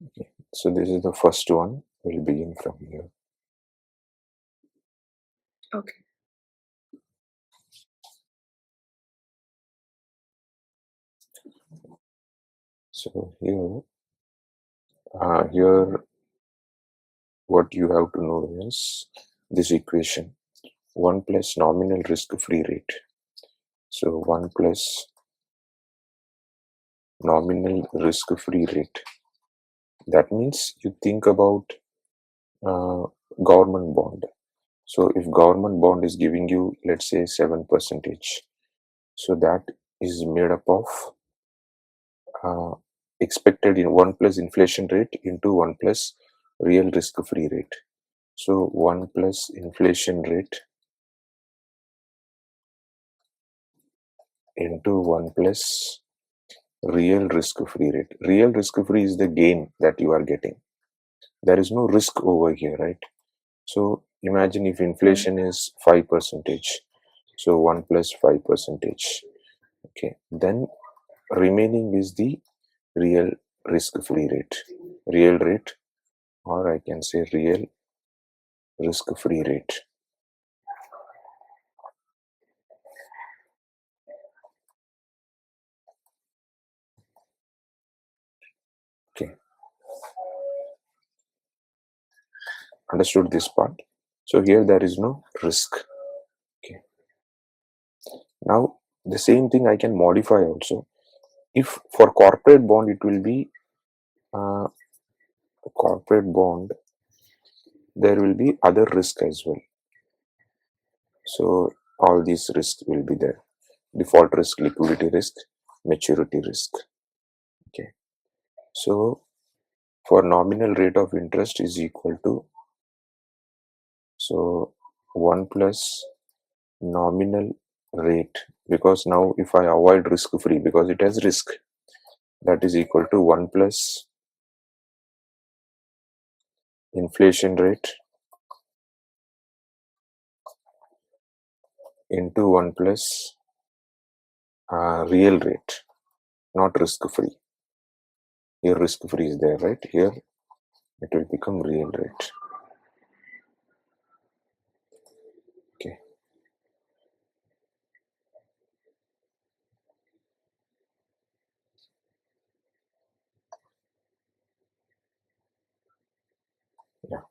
Okay. So this is the first one. We'll begin from here. Okay. So here what you have to know is this equation 1 plus nominal risk-free rate. So 1 plus nominal risk-free rate. That means you think about government bond. So if government bond is giving you, let's say 7%, so that is made up of expected in 1 plus inflation rate into 1 plus real risk-free rate. So 1 plus inflation rate into 1 plus real risk-free rate. Real risk-free is the gain that you are getting. There is no risk over here, right? So imagine if inflation is 5%, so 1 plus 5%. Okay, then remaining is the real risk-free rate. Real rate, or I can say real risk-free rate. Okay, understood this part. So here there is no risk. Okay, now the same thing I can modify also. If for corporate bond it will be corporate bond, there will be other risk as well. So all these risks will be there: default risk, liquidity risk, maturity risk. Okay, so for nominal rate of interest is equal to, so 1 plus nominal rate, because now if I avoid risk free because it has risk, that is equal to 1 plus inflation rate into 1 plus real rate, not risk free. Here risk free is there, right? Here it will become real rate. Okay, yeah.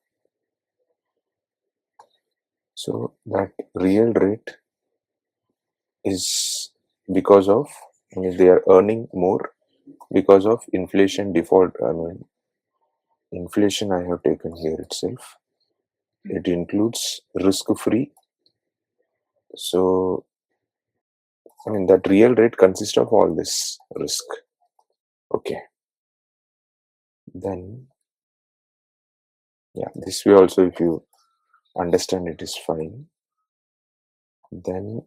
So that real rate is because of, I mean, they are earning more because of inflation default. I mean, inflation I have taken here itself. It includes risk free. So, I mean, that real rate consists of all this risk. Okay. Then, yeah, this way also, if you understand it, is fine. Then,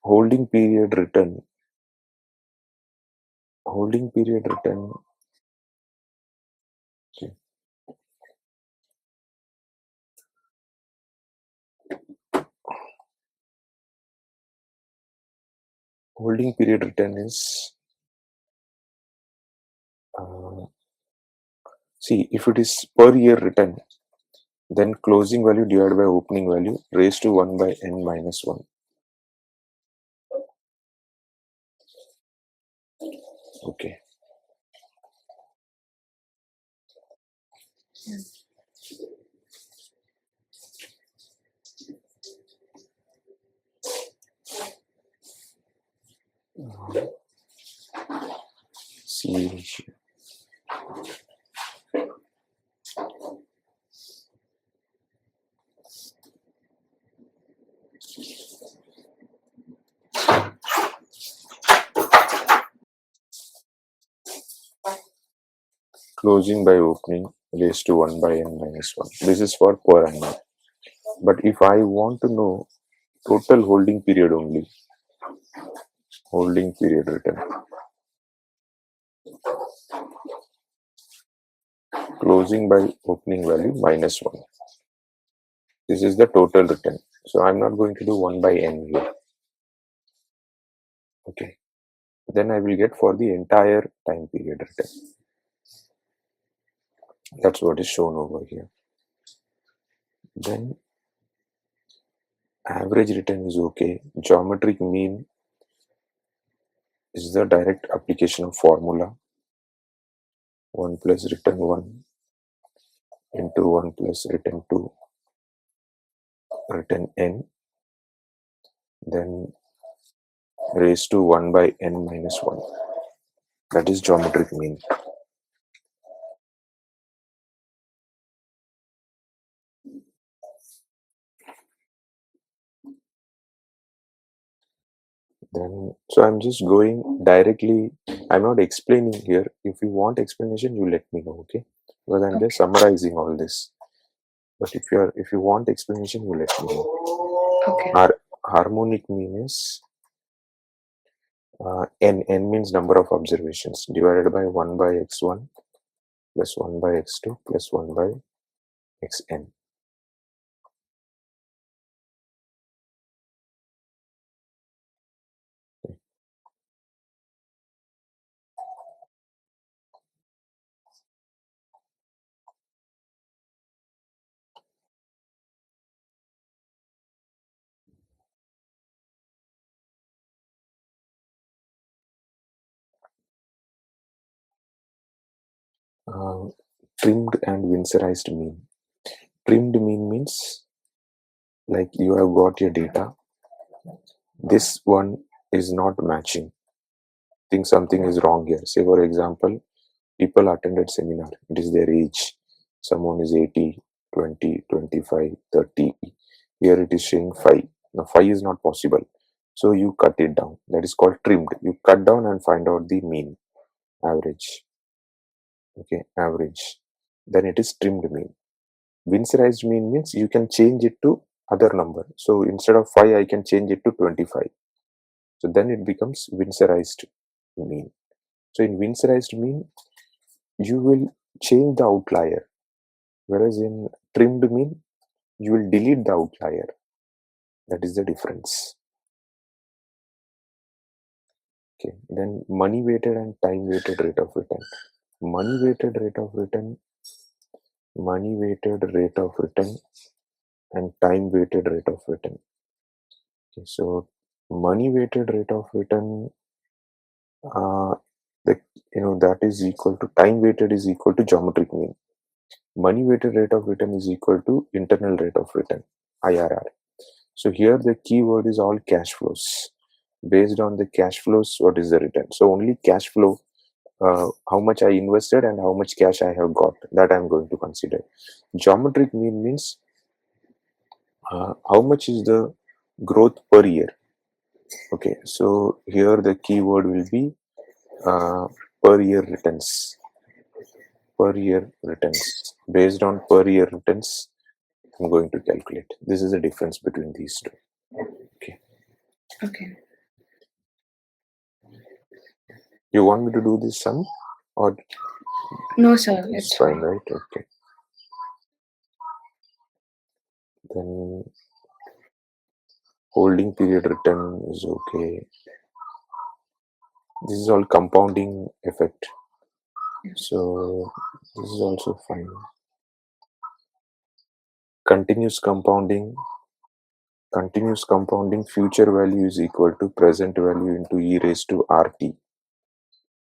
holding period return. Holding period return. Okay. Holding period return is, see, if it is per year return, then closing value divided by opening value raised to 1 by n minus 1. Okay. C ratio. Closing by opening raised to 1 by n minus 1. This is for per annum. But if I want to know total holding period only, holding period return, closing by opening value minus 1. This is the total return. So I'm not going to do 1 by n here. Okay. Then I will get for the entire time period return. That's what is shown over here. Then average return is okay. Geometric mean is the direct application of formula 1 plus return 1 into 1 plus return 2 return n, then raised to 1 by n minus 1. That is geometric mean. Then, so I'm just going directly. I'm not explaining here. If you want explanation, you let me know, okay? Because I'm just summarizing all this. But if you want explanation, you let me know. Okay. Harmonic mean is n means number of observations divided by 1 by x1 plus 1 by x2 plus 1 by xn. Trimmed and winsorized mean. Trimmed mean means like you have got your data. This one is not matching. Think something is wrong here. Say for example, people attended seminar. It is their age. Someone is 80, 20, 25, 30. Here it is showing 5. Now 5 is not possible. So you cut it down. That is called trimmed. You cut down and find out the mean, average. Okay, average. Then it is trimmed mean. Winsorized mean means you can change it to other number. So instead of 5, I can change it to 25. So then it becomes winsorized mean. So in winsorized mean, you will change the outlier. Whereas in trimmed mean, you will delete the outlier. That is the difference. Okay. Then money weighted and time weighted rate of return. Money weighted rate of return, money weighted rate of return, and time weighted rate of return. Okay, so money weighted rate of return, the, that is equal to time weighted is equal to geometric mean. Money weighted rate of return is equal to internal rate of return, IRR. So here the keyword is all cash flows. Based on the cash flows, what is the return? So only cash flow, how much I invested and how much cash I have got, that I'm going to consider. Geometric mean means how much is the growth per year. Okay, so here the keyword will be per year returns. Per year returns. Based on per year returns, I'm going to calculate. This is the difference between these two. Okay. Okay. You want me to do this sum or No, sir. It's fine, fine. right? Okay. Then holding period return is okay. This is all compounding effect. So this is also fine. Continuous compounding. Continuous compounding, future value is equal to present value into e raised to RT.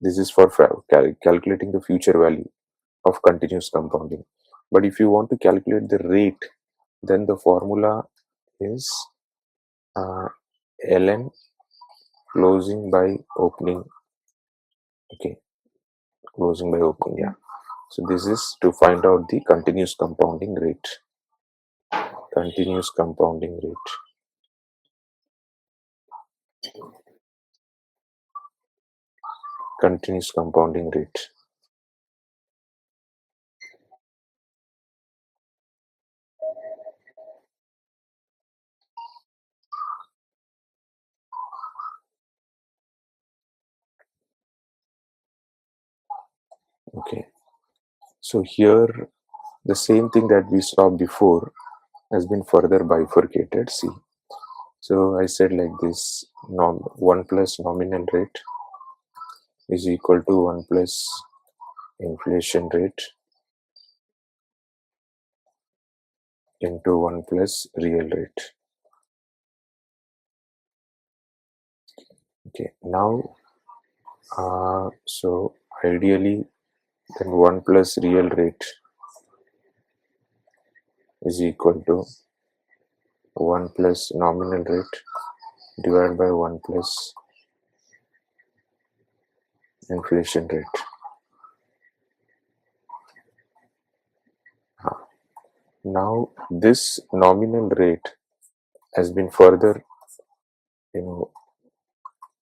This is for calculating the future value of continuous compounding. But if you want to calculate the rate, then the formula is ln closing by opening. Okay, closing by opening, yeah. So this is to find out the continuous compounding rate. Continuous compounding rate. Continuous compounding rate. Okay, so here the same thing that we saw before has been further bifurcated. See, so I said like this: 1 plus nominal rate is equal to 1 plus inflation rate into 1 plus real rate. Okay, now so ideally then 1 plus real rate is equal to 1 plus nominal rate divided by 1 plus inflation rate. Now this nominal rate has been further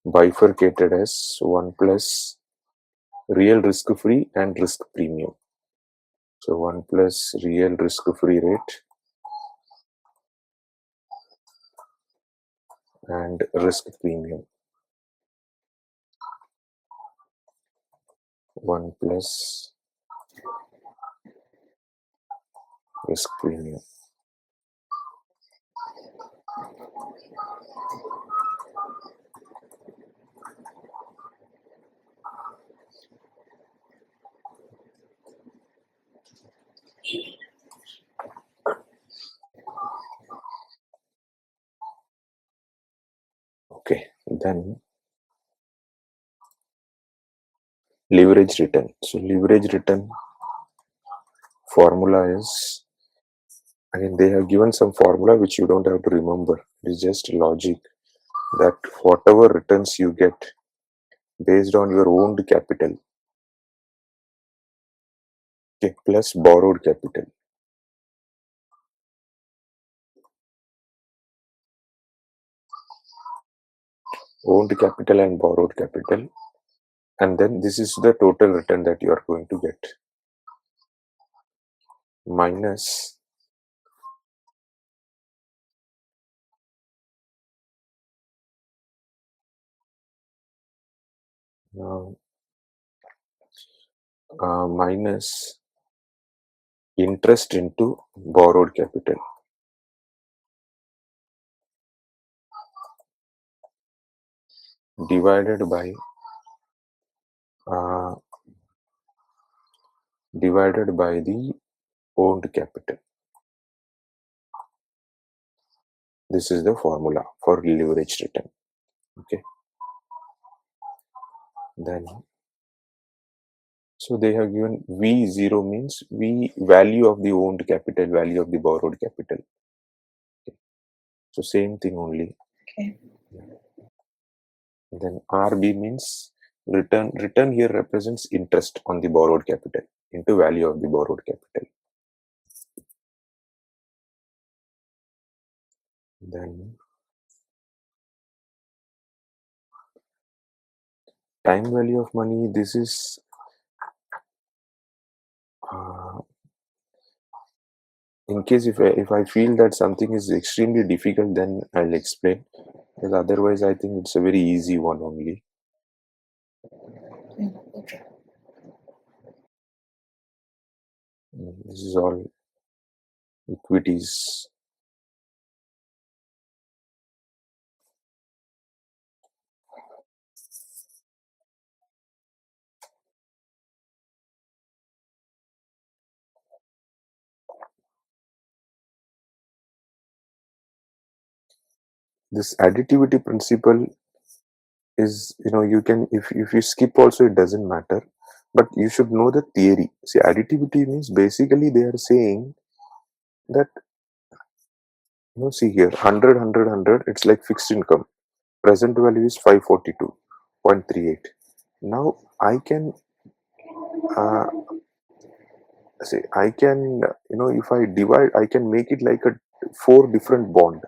bifurcated as 1 plus real risk free and risk premium. So 1 plus real risk free rate and risk premium. 1 plus risk premium. Okay, then leverage return. So leverage return formula is, again they have given some formula which you don't have to remember. It's just logic that whatever returns you get based on your owned capital, okay, plus borrowed capital. Owned capital and borrowed capital, and then this is the total return that you are going to get, minus minus interest into borrowed capital divided by the owned capital. This is the formula for leverage return. Okay, then so they have given V0 means V value of the owned capital, value of the borrowed capital. Okay. So same thing only. Okay. Then RB means return. Return here represents interest on the borrowed capital into value of the borrowed capital. Then time value of money. This is in case if I feel that something is extremely difficult, then I'll explain. Because otherwise, I think it's a very easy one only. Okay. This is all equities. This additivity principle is, you can, if you skip also, it doesn't matter. But you should know the theory. See, additivity means basically they are saying that, see here, 100, 100, 100, it's like fixed income. Present value is 542.38. Now I can say I can, if I divide, I can make it like a 4 different bond.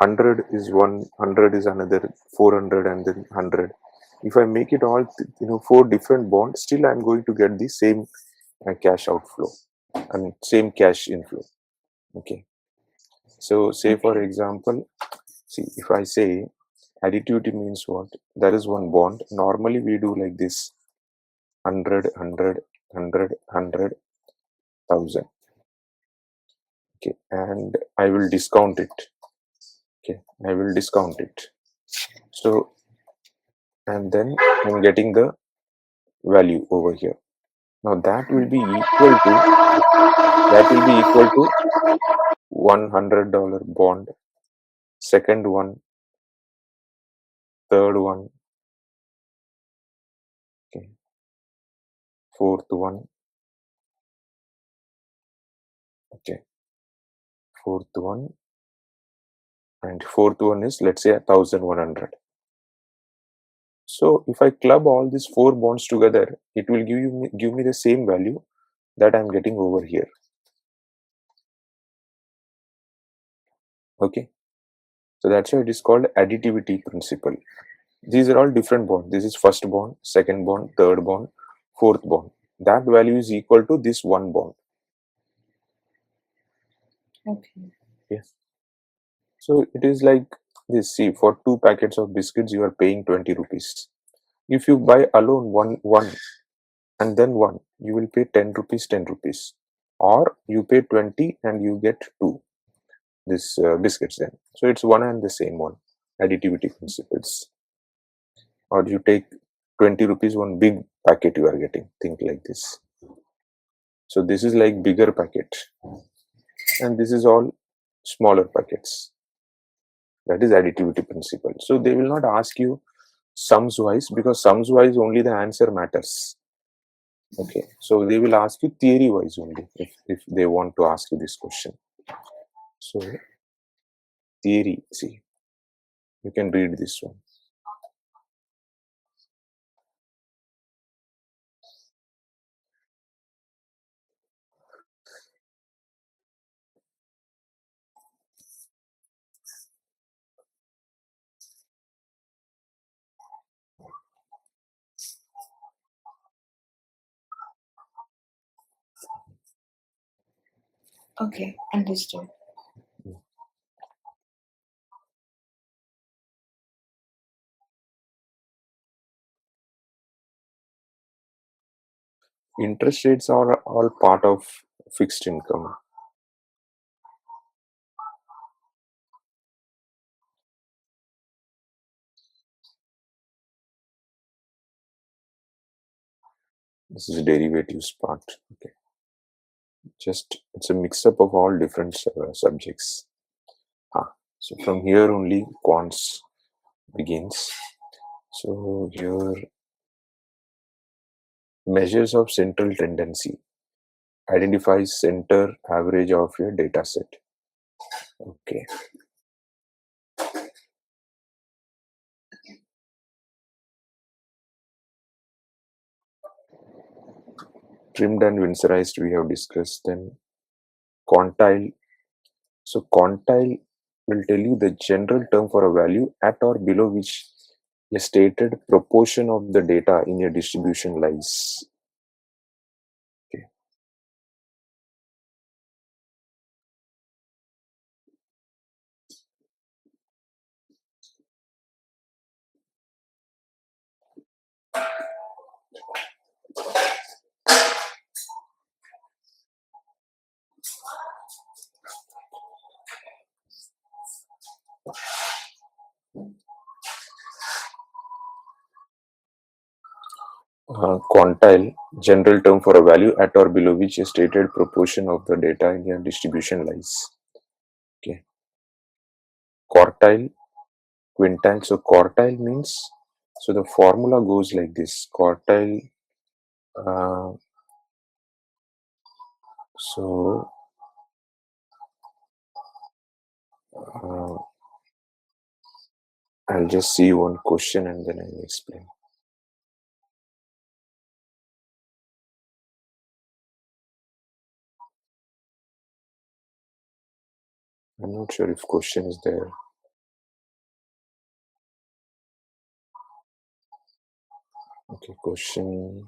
100 is one, 100 is another, 400 and then 100. If I make it all, 4 different bonds, still I'm going to get the same cash outflow and same cash inflow. Okay. So say for example, see, if I say additivity means what? There is one bond. Normally we do like this: 100, 100, 100, 100, 1000. Okay, and I will discount it. Okay, I will discount it. So, and then I'm getting the value over here. Now that will be equal to $100 bond, second one, third one, okay, fourth one, okay, fourth one, and fourth one is, let's say, 1100. So if I club all these 4 bonds together, it will give me the same value that I'm getting over here. Okay, so that's why it is called additivity principle. These are all different bonds. This is first bond, second bond, third bond, fourth bond. That value is equal to this one bond. Okay. Yes. So it is like this. See, for 2 packets of biscuits, you are paying 20 rupees. If you buy alone one and then one, you will pay 10 rupees, 10 rupees. Or you pay 20 and you get 2 this biscuits then. So it's one and the same one. Additivity principles. Or you take 20 rupees, one big packet you are getting. Think like this. So this is like bigger packet. And this is all smaller packets. That is additivity principle. So they will not ask you sums wise, because sums wise only the answer matters. Okay, so they will ask you theory wise only if they want to ask you this question. So theory, see, you can read this one. Okay, understood. Interest rates are all part of fixed income. This is derivatives part. Okay, just it's a mix up of all different subjects. So from here only quants begins. So here, measures of central tendency, identifies center average of your data set. Okay, trimmed and winsorized we have discussed. Then quantile. So quantile will tell you the general term for a value at or below which a stated proportion of the data in your distribution lies. Okay. Quantile, general term for a value at or below which a stated proportion of the data in your distribution lies. Okay. Quartile, quintile. So quartile means, so the formula goes like this. Quartile, uh, so uh, I'll just see one question and then I'll explain. I'm not sure if question is there. Okay, question.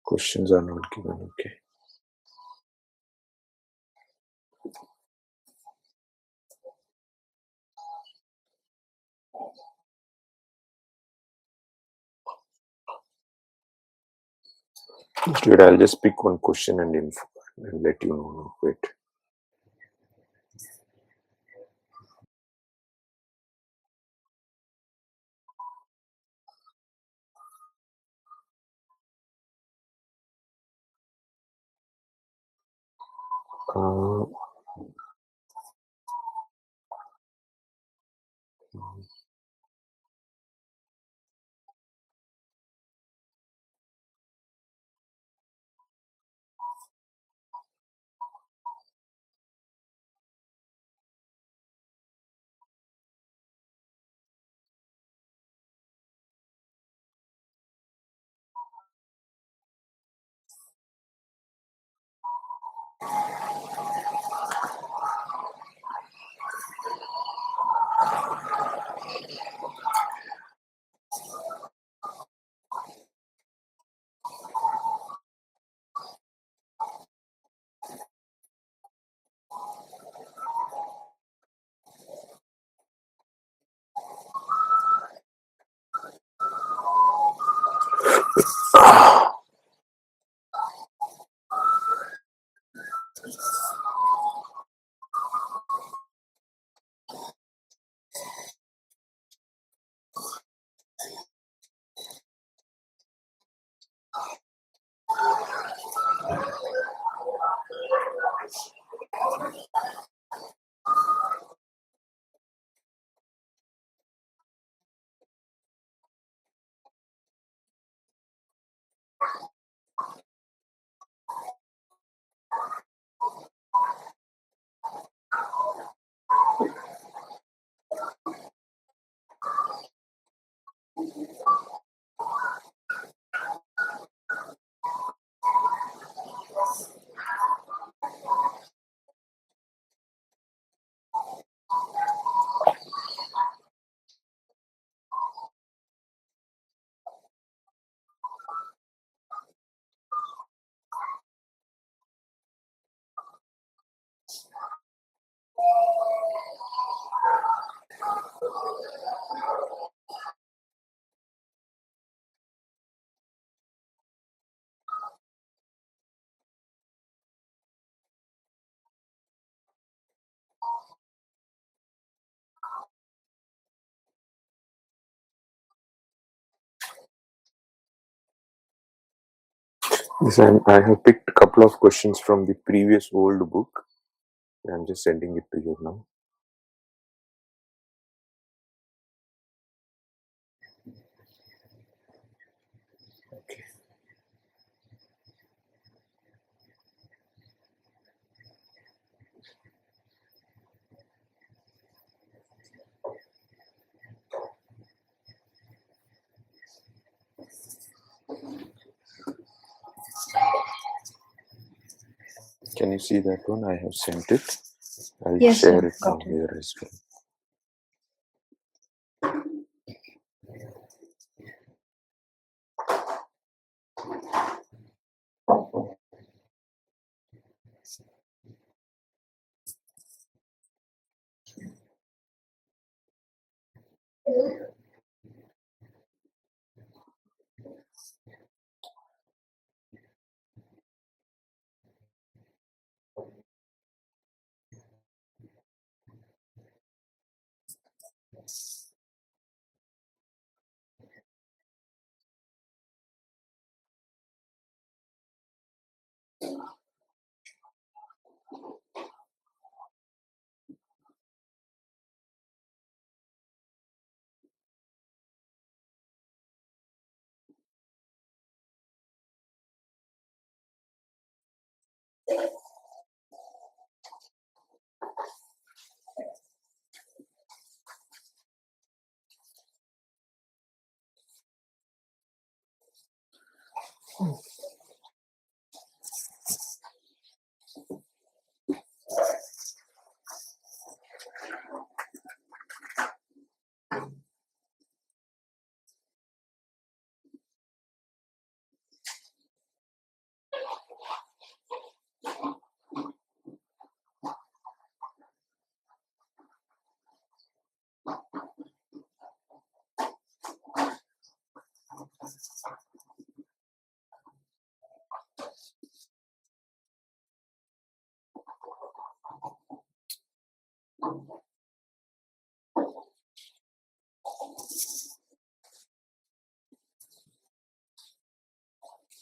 Questions are not given. Okay. Instead, I'll just pick one question and info and let you know. Wait. Uh, yes, I have picked a couple of questions from the previous old book. I'm just sending it to you now. Okay. Can you see that one? I have sent it. I'll Yes, share sir. it now Got it. here as well.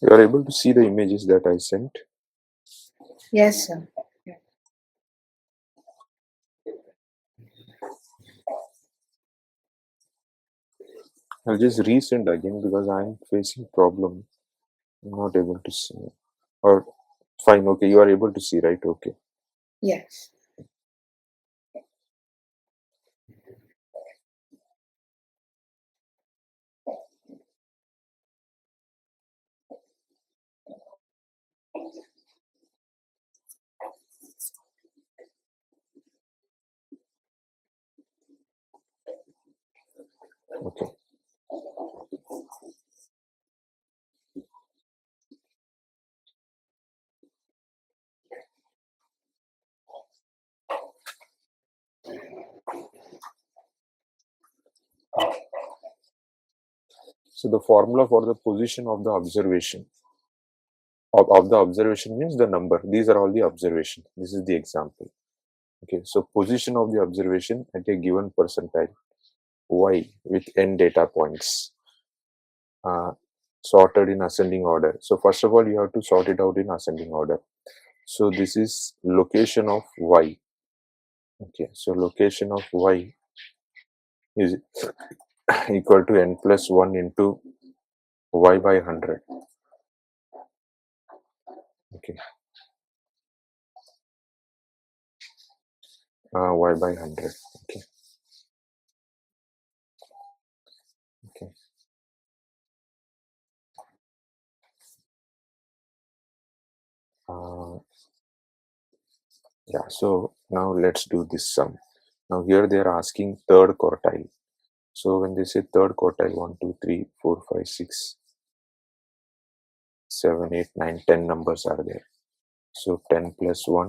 You are able to see the images that I sent. Yes, sir. I'll just resend again because I'm facing problem. I'm not able to see. Or fine, okay, you are able to see, right? Okay. Yes. Okay. So the formula for the position of the observation of the observation means the number. These are all the observation. This is the example. Okay. So position of the observation at a given percentile y with n data points sorted in ascending order. So first of all, you have to sort it out in ascending order. So this is location of y. Okay. So location of y is equal to n plus 1 into y by 100. Okay. Y by 100. Okay. Okay. Yeah, so now let's do this sum. Now here they are asking third quartile. So when they say third quartile, 1, 2, 3, 4, 5, 6, 7, 8, 9, 10 numbers are there. So 10 plus 1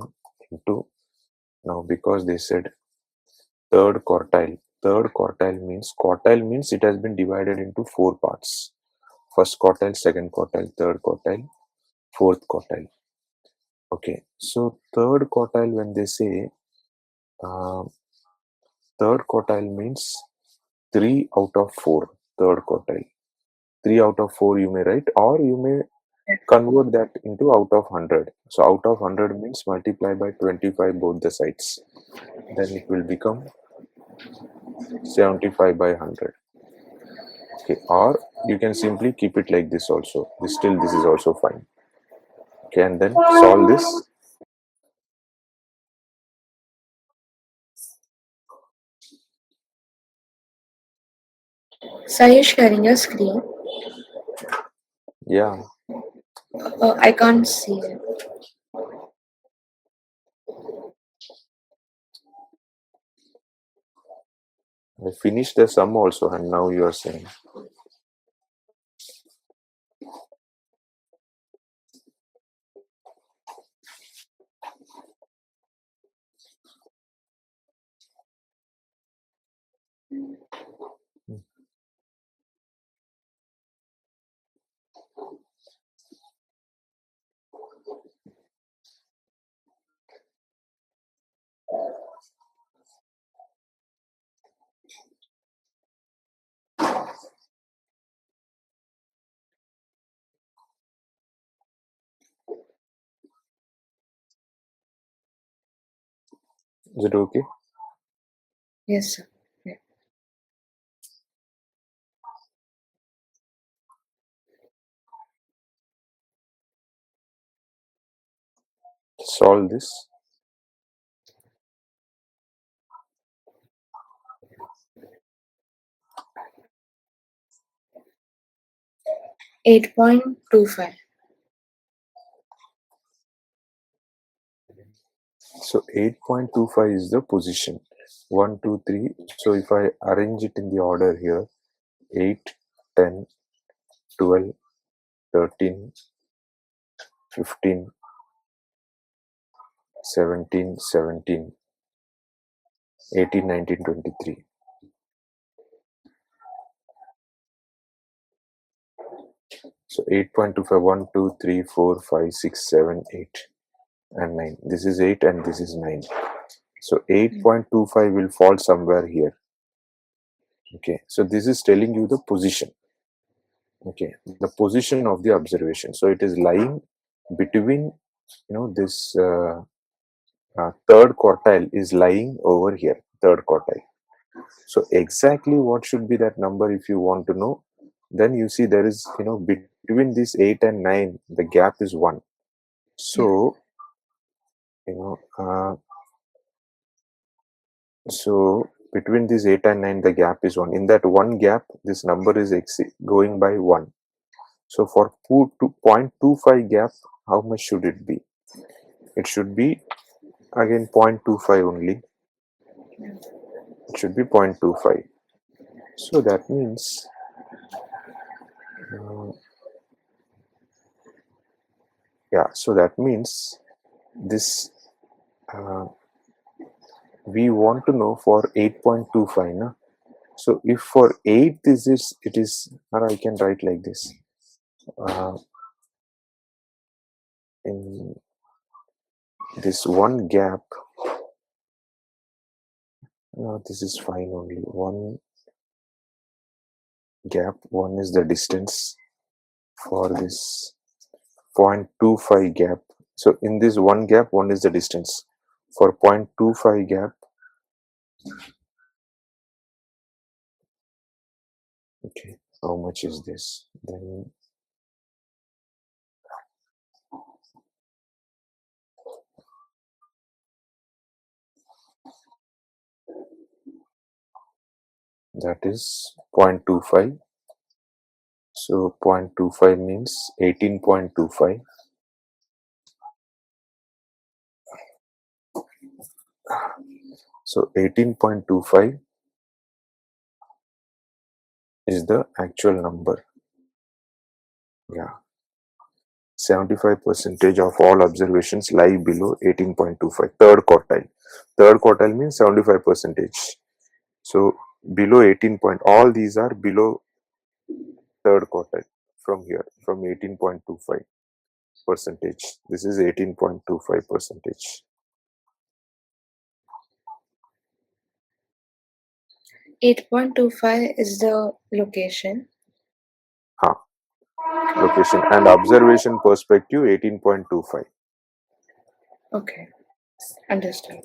into, now because they said third quartile means it has been divided into 4 parts. First quartile, second quartile, third quartile, fourth quartile. Okay, so third quartile, when they say uh, third quartile means 3 out of 4, third quartile. 3 out of 4 you may write, or you may convert that into out of 100. So out of 100 means multiply by 25 both the sides. Then it will become 75 by 100. Okay, or you can simply keep it like this also. This is also fine. Okay, and then solve this. So are you sharing your screen? Yeah, Oh, I can't see it. I finished the sum also, and now you are saying. Is it okay? Yes, sir. Yeah. Solve this. 8.25. So 8.25 is the position. 1, 2, 3. So if I arrange it in the order here, 8, 10, 12, 13, 15, 17, 17, 18, 19, 23. So 8.25, 1, 2, 3, 4, 5, 6, 7, 8, and 9. This is 8 and this is 9. So 8.25 will fall somewhere here. Okay, so this is telling you the position. Okay, the position of the observation. So it is lying between, this third quartile is lying over here, third quartile. So exactly what should be that number if you want to know, then you see there is, between this 8 and 9, the gap is 1. So, so between this 8 and 9, the gap is 1. In that one gap, this number is going by 1. So for 0.25 gap, how much should it be? It should be again 0.25 only. It should be 0.25. So that means so that means this we want to know for 8.25 na? So if for 8 it is, or I can write like this, in this one gap, this is fine only, one gap, 1 is the distance for this 0.25 gap. So in this one gap, 1 is the distance. For 0.25 gap, okay, how much is this? Then that is 0.25. So 0.25 means 18.25. So 18.25 is the actual number. Yeah. 75% of all observations lie below 18.25. Third quartile. Third quartile means 75%. So below 18 point, all these are below third quartile from here, from 18.25 percentage. This is 18.25 percentage. 8.25 is the location. Location and observation perspective 18.25. Okay, understood.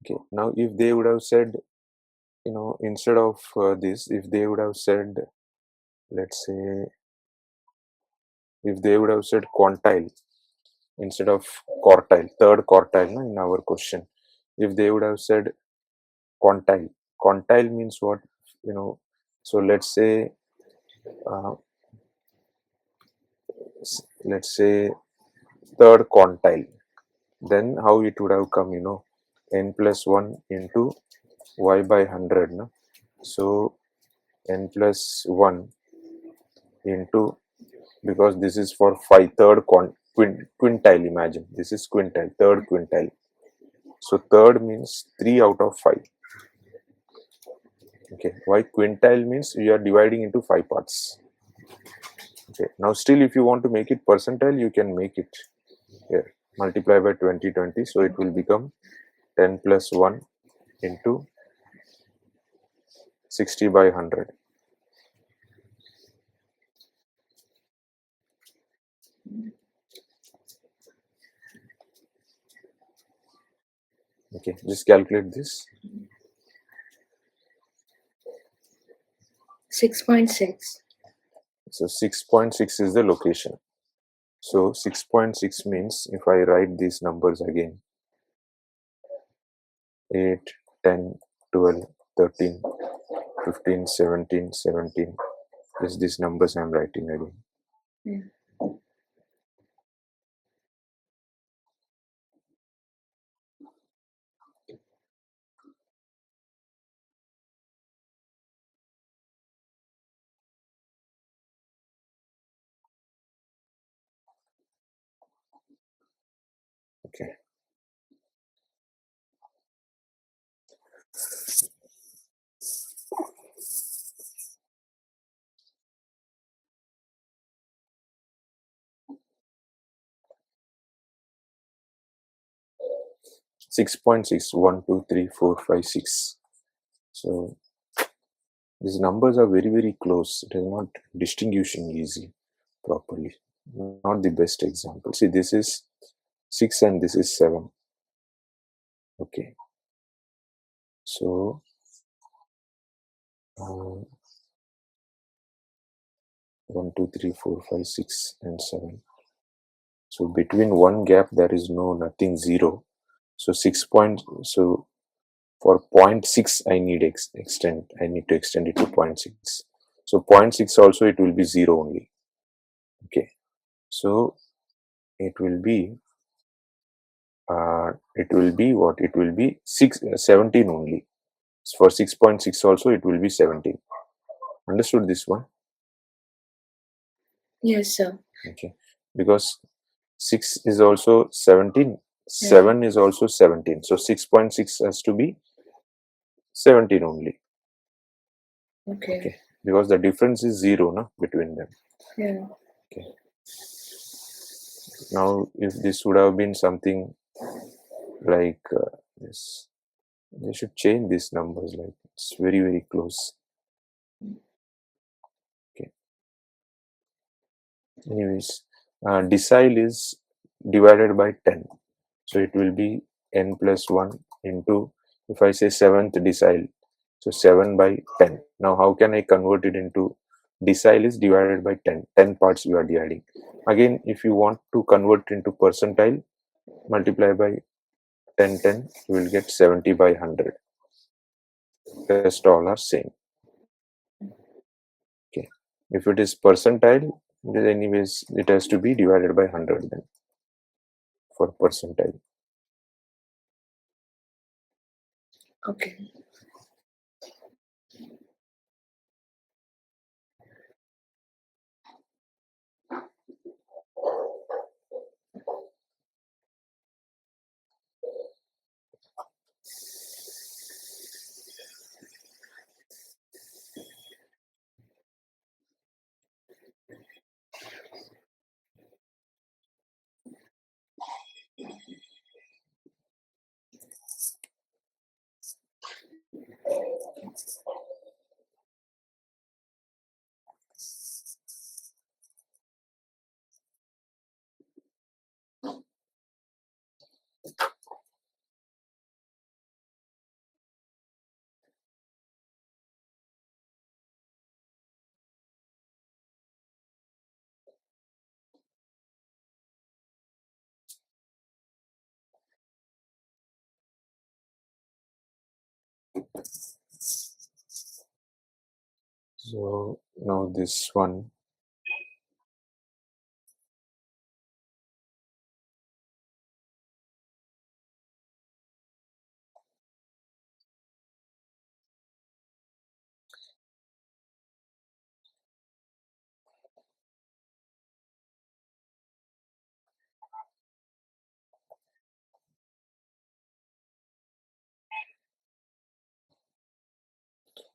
Okay, now if they would have said, instead of this, if they would have said, let's say, if they would have said quantile instead of quartile, third quartile in our question, if they would have said quantile, quantile means what? So uh, let's say third quantile, then how it would have come, n plus 1 into y by 100, no? So n plus 1 into, because this is for 5, third quintile, imagine this is quintile, third quintile. So third means 3 out of 5. Okay, why quintile means we are dividing into 5 parts. Okay, now still if you want to make it percentile, you can make it here, multiply by 20, so it will become 10 plus 1 into 60 by 100. Okay, just calculate this. 6.6. So 6.6 is the location. So 6.6 means, if I write these numbers again, 8, 10, 12, 13, 15, 17, 17, is these numbers I'm writing again. Yeah. Okay. Six point six, 1, 2, 3, 4, 5, 6. So these numbers are very, very close. It is not distinguishing easy properly. Not the best example. See, this is 6 and this is 7. Okay. So 1, 2, 3, 4, 5, 6 and 7. So between one gap there is nothing, 0. So 6 point. So for 0.6 I need extend. I need to extend it to 0.6. So 0.6 also it will be 0 only. Okay. So it will be what? It will be 17 only. For 6.6 also it will be 17. Understood this one? Yes, sir. Okay. Because 6 is also 17, 7 is also 17. So 6.6 has to be 17 only. Okay. Because the difference is 0 between them. Yeah. Okay. Now if this would have been something like this, they should change these numbers, like it's very, very close. Okay. Anyways, decile is divided by 10. So it will be n plus 1 into, if I say 7th decile, so 7 by 10. Now how can I convert it into, decile is divided by 10. 10 parts you are dividing. Again, if you want to convert into percentile, multiply by 10, 10, you will get 70 by 100. Rest all are same. Okay. If it is percentile, then anyways, it has to be divided by 100 then for percentile. Okay. So now this one,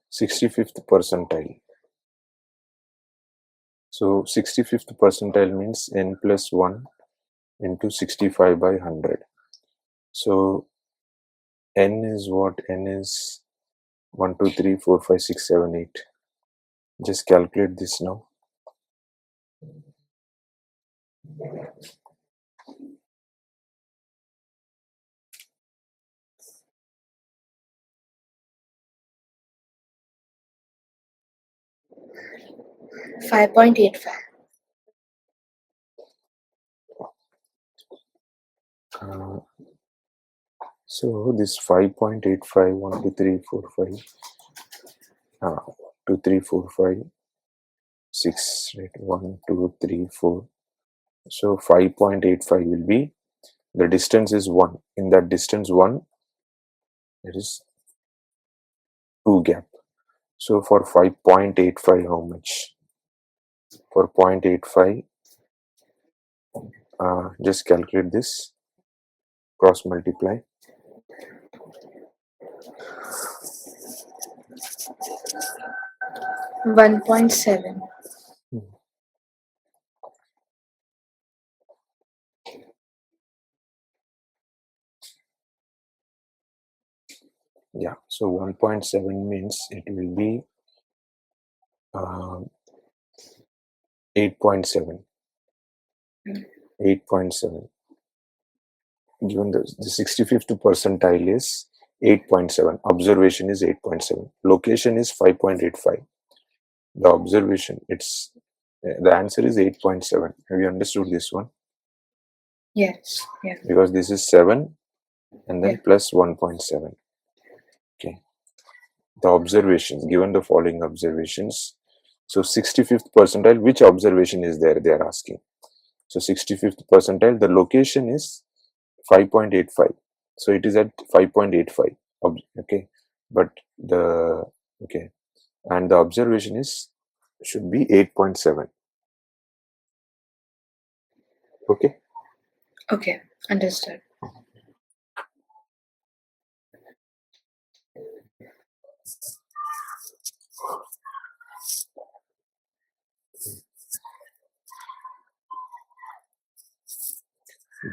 sixty-fifth percentile. So 65th percentile means n plus 1 into 65 by 100. So n is what? N is 1, 2, 3, 4, 5, 6, 7, 8. Just calculate this now. 5.85. So this 5.85, 1, 2, 3, 4, 5, 2, 3, 4, 5, 6, right? 1, 2, 3, 4. So 5.85 will be, the distance is 1. In that distance 1, there is 2 gap. So for 5.85, how much? For 0.85, just calculate this, cross multiply. 1.7. Yeah, so 1.7 means it will be 8.7. 8.7. Given the 65th percentile is 8.7. Observation is 8.7. Location is 5.85. The observation, the answer is 8.7. Have you understood this one? Yes. Yeah. Because this is 7 and then Yeah. plus 1.7. Okay. The observations, given the following observations. So 65th percentile, which observation is there? They are asking. So 65th percentile, the location is 5.85. So it is at 5.85. Okay. But okay. And the observation should be 8.7. Okay. Okay. Understood.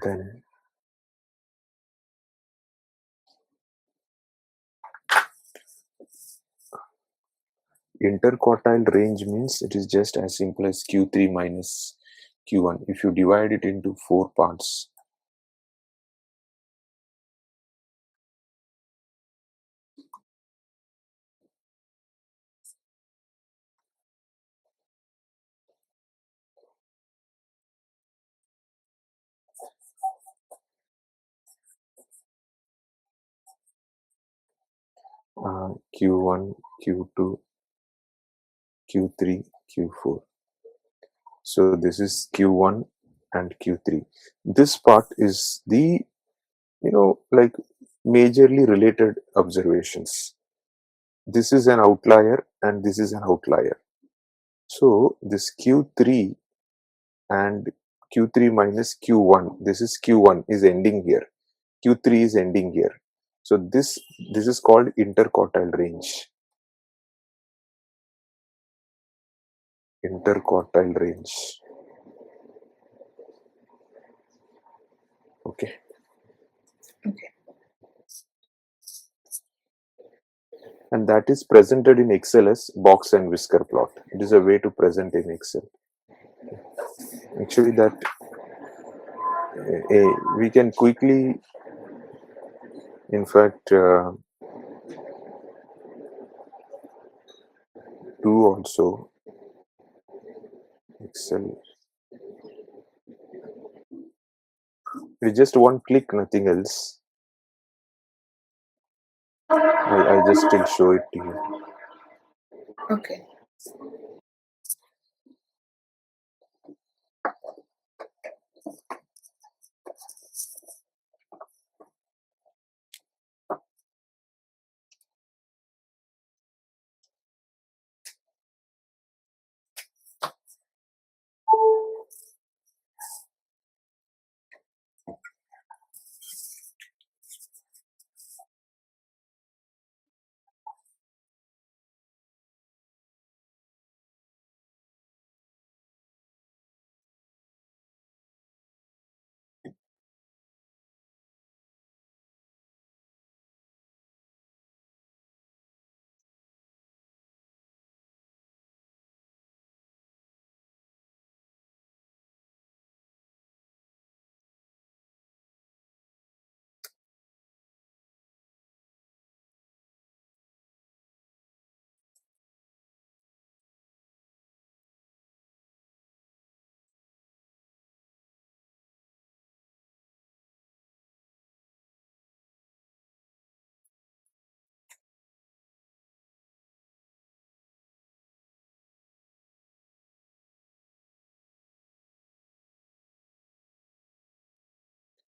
Then interquartile range means it is just as simple as Q3 minus Q1. If you divide it into 4 parts, Q1, Q2, Q3, Q4. So this is Q1 and Q3. This part is the, like majorly related observations. This is an outlier and this is an outlier. So this Q3 and Q3 minus Q1, this is Q1 is ending here. Q3 is ending here. So this is called interquartile range. Interquartile range. Okay. Okay. And that is presented in Excel as box and whisker plot. It is a way to present in Excel. Actually, that we can quickly, in fact, do also Excel. It's just one click, nothing else. I just still show it to you. Okay.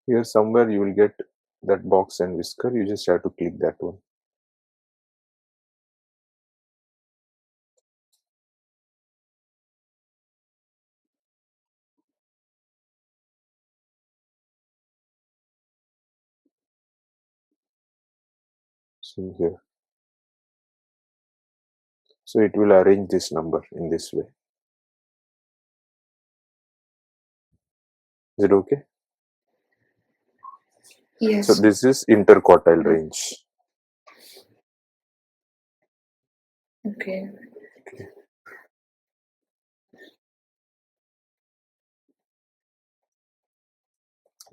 Here somewhere you will get that box and whisker. You just have to click that one. See here. So it will arrange this number in this way. Is it okay? Yes. So this is interquartile range. Okay.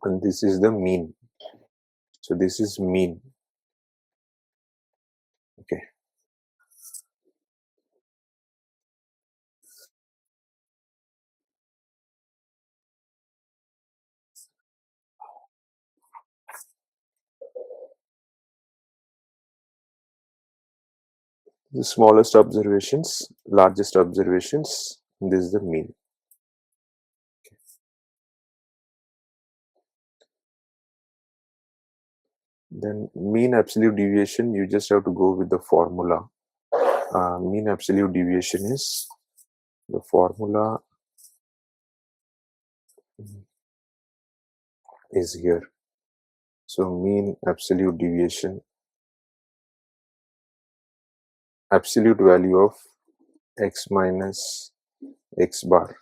And this is the mean. So this is mean. Okay. The smallest observations, largest observations, this is the mean. Then mean absolute deviation, you just have to go with the formula. Mean absolute deviation is, the formula is here. So mean absolute deviation, absolute value of x minus x bar.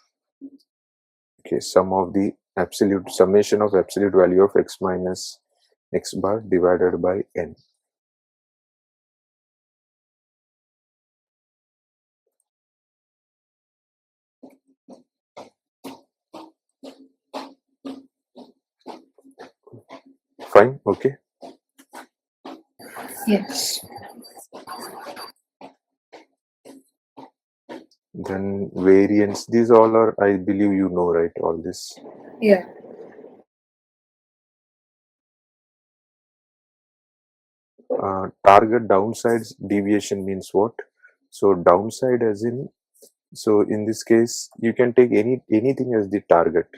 Okay, summation of absolute value of x minus x bar divided by n. Fine, okay. Yes. Then variance, these all are, I believe you know, right, all this. Yeah. Target downsides deviation means what? So downside as in, so in this case you can take anything as the target.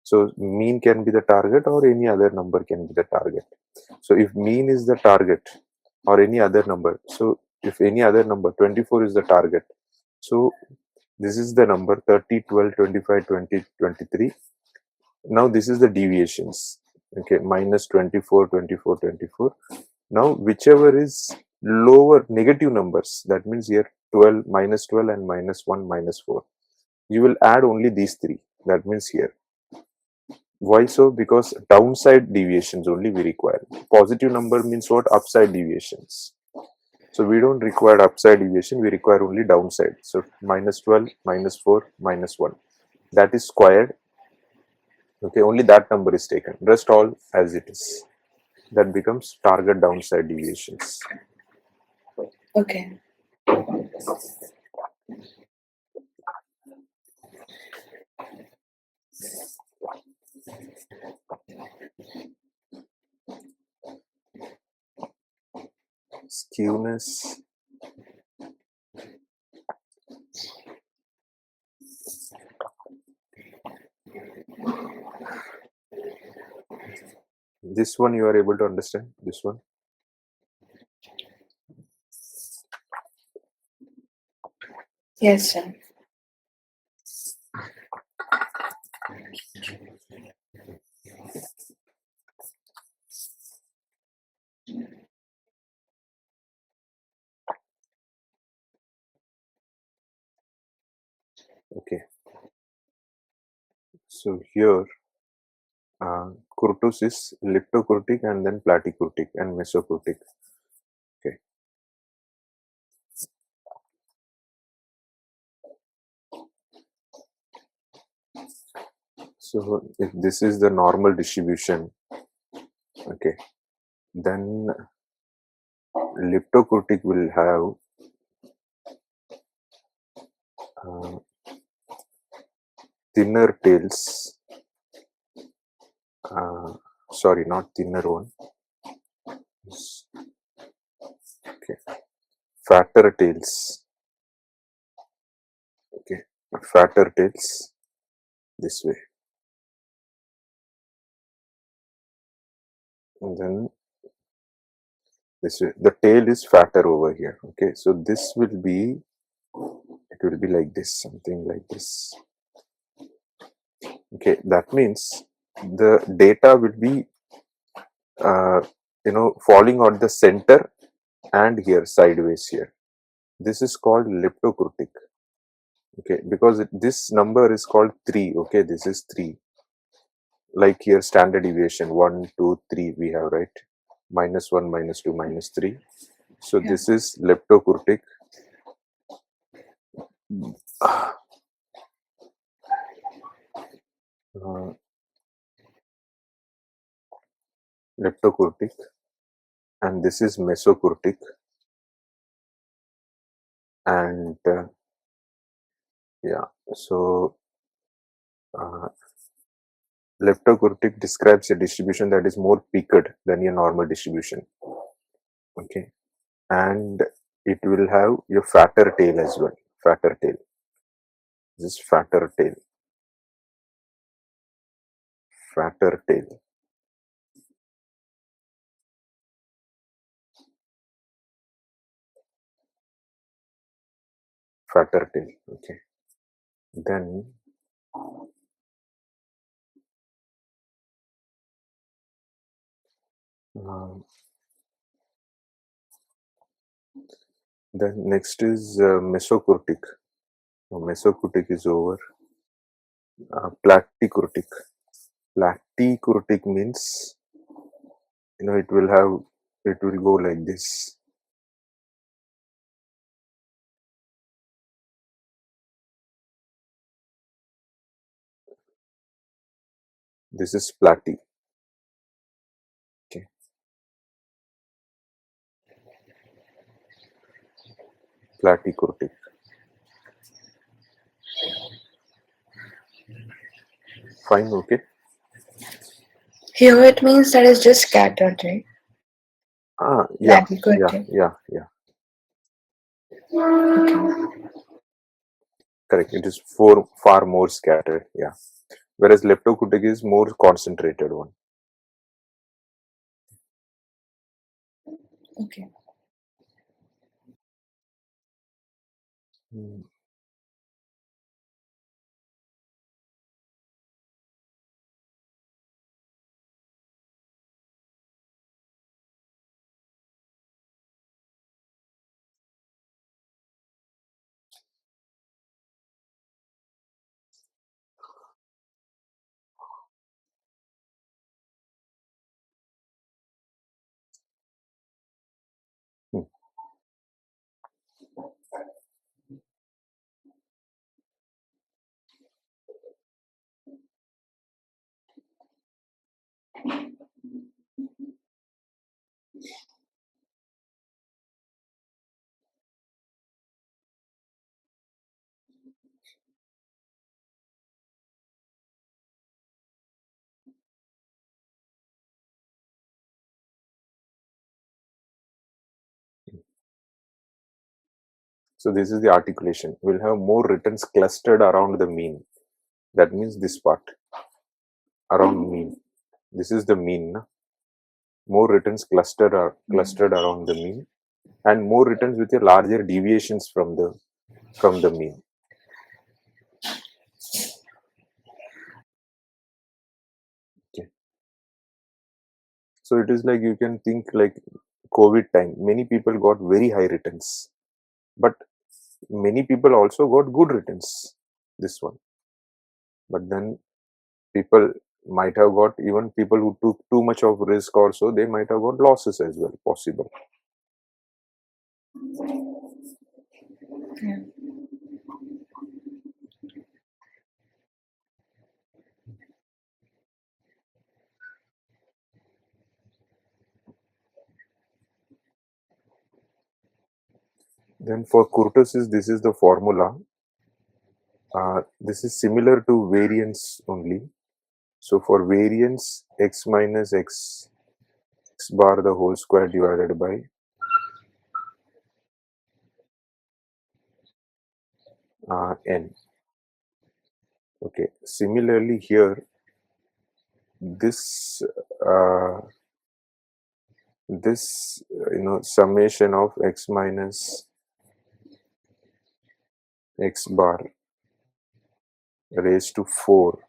So mean can be the target or any other number can be the target. So if mean is the target or any other number, so if any other number 24 is the target, so this is the number 30, 12, 25, 20, 23. Now this is the deviations. Okay, minus 24, 24, 24. Now whichever is lower negative numbers, that means here 12, minus 12 and minus 1, minus 4. You will add only these three. That means here. Why so? Because downside deviations only we require. Positive number means what? Upside deviations. So we don't require upside deviation, we require only downside. So minus 12, minus 4, minus 1. That is squared. Okay, only that number is taken. Rest all as it is. That becomes target downside deviations. Okay. Skewness. This one you are able to understand? This one? Yes, sir. Okay. So here, kurtus is leptokurtic and then platykurtic and mesokurtic. Okay. So if this is the normal distribution, okay, then leptokurtic will have thinner tails. Sorry, not thinner one. Okay, fatter tails. Okay, fatter tails this way, and then this way. The tail is fatter over here. Okay, so this will be, it will be like this, something like this. Okay, that means the data will be falling on the center and here sideways here. This is called leptokurtic. Okay, because this number is called 3. Okay, this is 3. Like here standard deviation 1, 2, 3 we have, right? Minus 1, minus 2, minus 3. So Yeah. this is leptokurtic. leptokurtic, and this is mesokurtic, and yeah, so leptokurtic describes a distribution that is more peaked than your normal distribution. Okay, and it will have your fatter tail as well. Fatter tail. This is fatter tail. Fatter tail. Fatter tail. Okay. Then next is mesokurtic. Mesokurtic is over. Platykurtic. Platykurtic means it will go like this. This is platy. Okay. Platykurtic. Fine, okay. Here it means that is just scattered, right? Yeah. Okay. Correct. It is far more scattered. Yeah. Whereas leptokurtic is more concentrated one. Okay. Hmm. So this is the articulation. We'll have more returns clustered around the mean. That means this part around mean. This is the mean. No? More returns clustered around the mean, and more returns with a larger deviations from the mean. Okay. So it is like you can think like COVID time. Many people got very high returns, but many people also got good returns. This one, but then people might have got, even people who took too much of risk also, they might have got losses as well, possible. Yeah. Then for kurtosis, this is the formula. This is similar to variance only. So for variance, x minus x bar the whole square divided by n. Okay. Similarly here, this summation of x minus x bar raised to 4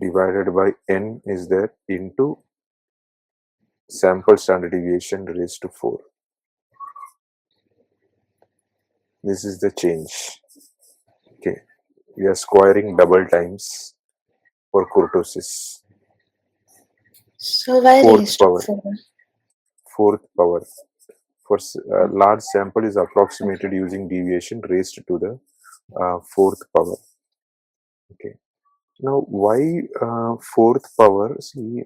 divided by n is there into sample standard deviation raised to 4. This is the change. Okay, we are squaring double times for kurtosis. So why Fourth raised to power. 4? Fourth power. for large sample is approximated using deviation raised to the fourth power. Okay. Now, why fourth power? See,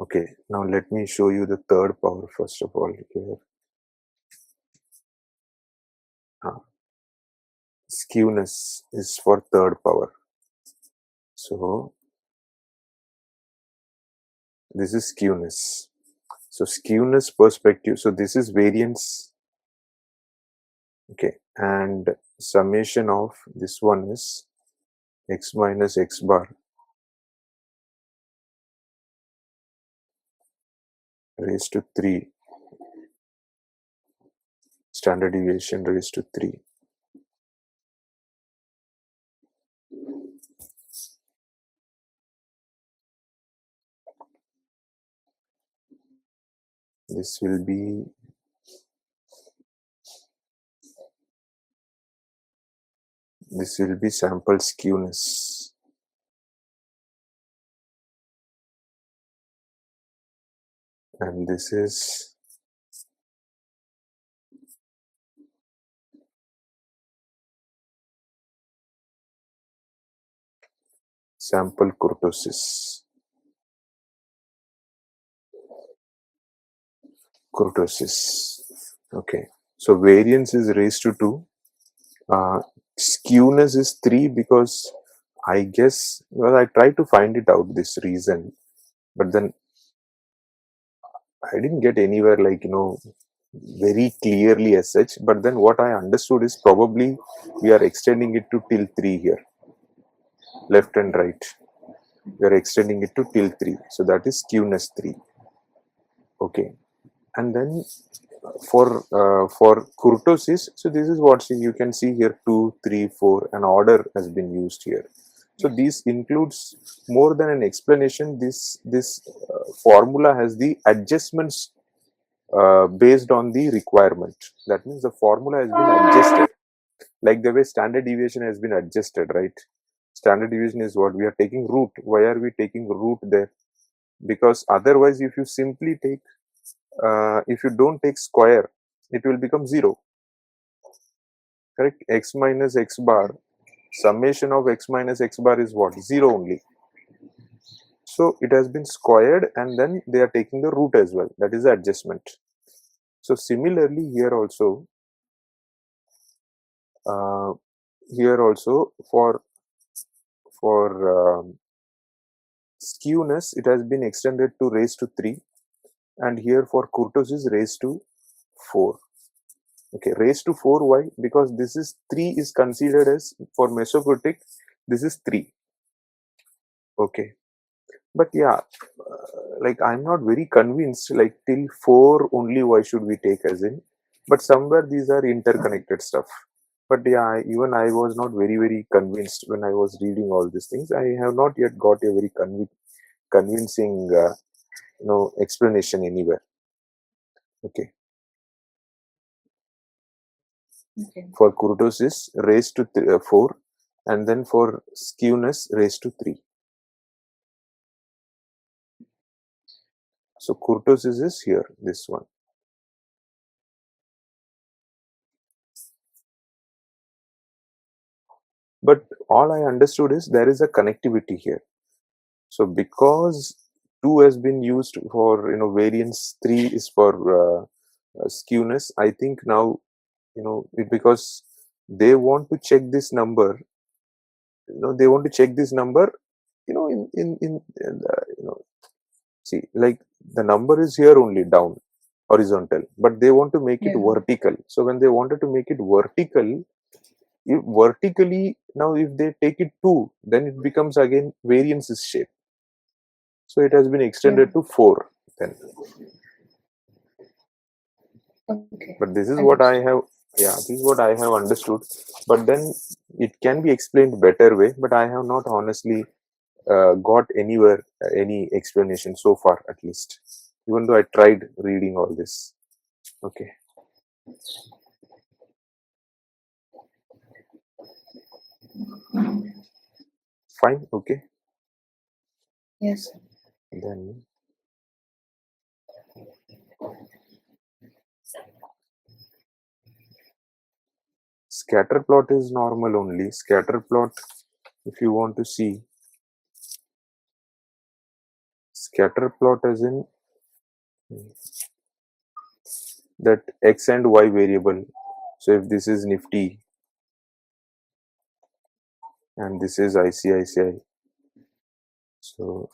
okay. Now let me show you the third power first of all here. Skewness is for third power. So this is skewness. So skewness perspective. So this is variance. Okay, and summation of this one is x minus x bar raised to 3, standard deviation raised to 3. This will be sample skewness. And this is sample kurtosis. Okay, so variance is raised to 2. Skewness is 3 because I guess, well, I tried to find it out, this reason, but then I didn't get anywhere like, very clearly as such. But then what I understood is probably we are extending it to till 3 here, left and right. We are extending it to till 3. So that is skewness 3. Okay. And then for kurtosis, so this is what you can see here, 2, 3, 4, an order has been used here. So this includes more than an explanation. This formula has the adjustments based on the requirement. That means the formula has been adjusted, like the way standard deviation has been adjusted, right? Standard deviation is what we are taking root. Why are we taking root there? Because otherwise, if you simply take, if you don't take square, it will become 0. Correct? X minus x bar, summation of x minus x bar is what? 0 only. So it has been squared, and then they are taking the root as well. That is the adjustment. So similarly here also, for skewness, it has been extended to raised to 3, and here for kurtosis raised to 4. Okay, raised to 4. Why? Because this is 3 is considered as, for mesokritic, this is 3. Okay, but yeah, like I'm not very convinced, like till 4 only why should we take as in, but somewhere these are interconnected stuff. But yeah, even I was not very convinced when I was reading all these things. I have not yet got a very convincing explanation anywhere. Okay. Okay. For kurtosis raised to 4, and then for skewness raised to 3. So kurtosis is here, this one. But all I understood is there is a connectivity here. So because 2 has been used for variance, 3 is for skewness. I think now because they want to check this number. They want to check this number. See, like the number is here only down, horizontal, but they want to make it vertical. So when they wanted to make it vertical, if vertically, now if they take it 2, then it becomes again variances shape. So it has been extended to 4 then. Okay. But this is what I have, this is what I have understood. But then it can be explained better way, but I have not honestly got anywhere any explanation so far, at least, even though I tried reading all this. Okay. Fine. Okay. Yes. Then Scatter plot is normal only. Scatter plot, if you want to see, scatter plot as in that x and y variable. So if this is Nifty and this is ICICI, so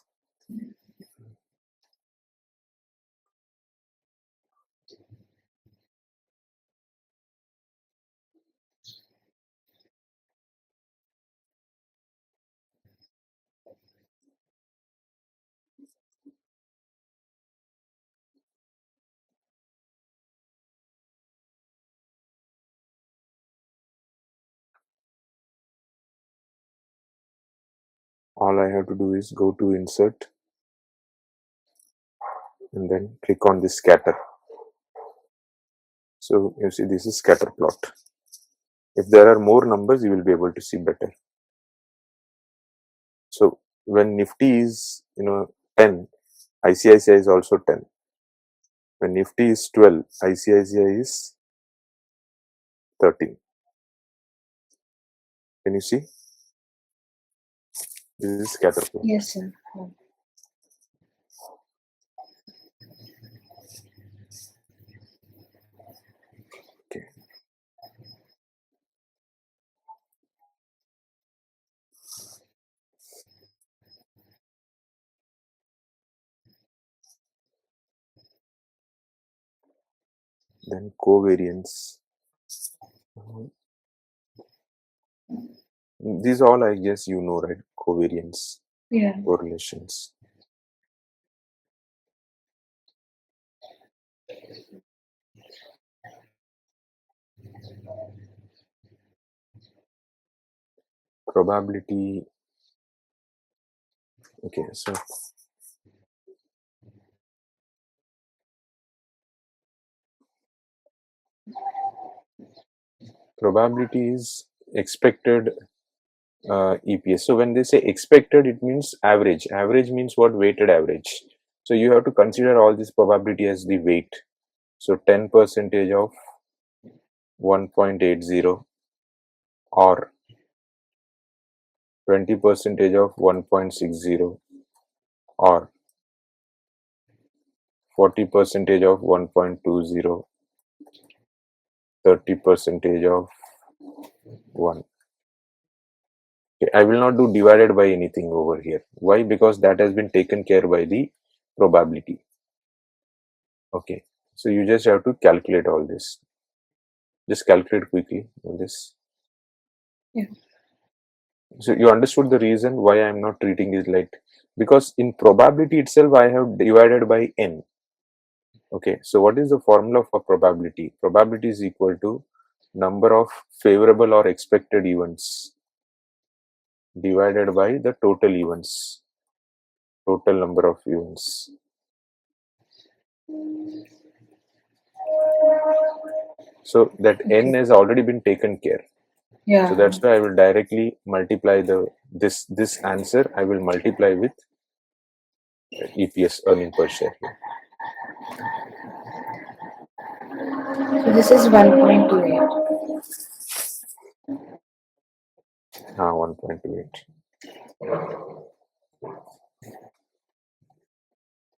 all I have to do is go to insert and then click on this scatter. So you see this is scatter plot. If there are more numbers, you will be able to see better. So when Nifty is 10, ICICI is also 10. When Nifty is 12, ICICI is 13. Can you see? This is scatter plot. Yes, sir. Okay. Then covariance. These all I guess you know, right? Covariance, Yeah. correlations. Probability. Okay, so probability is expected EPS. So when they say expected, it means average. Average means what? Weighted average. So you have to consider all this probability as the weight. So 10% of 1.80 or 20% of 1.60 or 40% of 1.20, 30% of 1. Okay, I will not do divided by anything over here. Why? Because that has been taken care by the probability. Okay, so you just have to calculate all this. Just calculate quickly on this. Yeah. So you understood the reason why I am not treating it like, because in probability itself I have divided by n. Okay, so what is the formula for probability? Probability is equal to number of favorable or expected events divided by the total events, total number of events. So that n Okay. has already been taken care. Yeah. So that's why I will directly multiply this answer. I will multiply with EPS, earning per share. So this is 1.28. 1.28.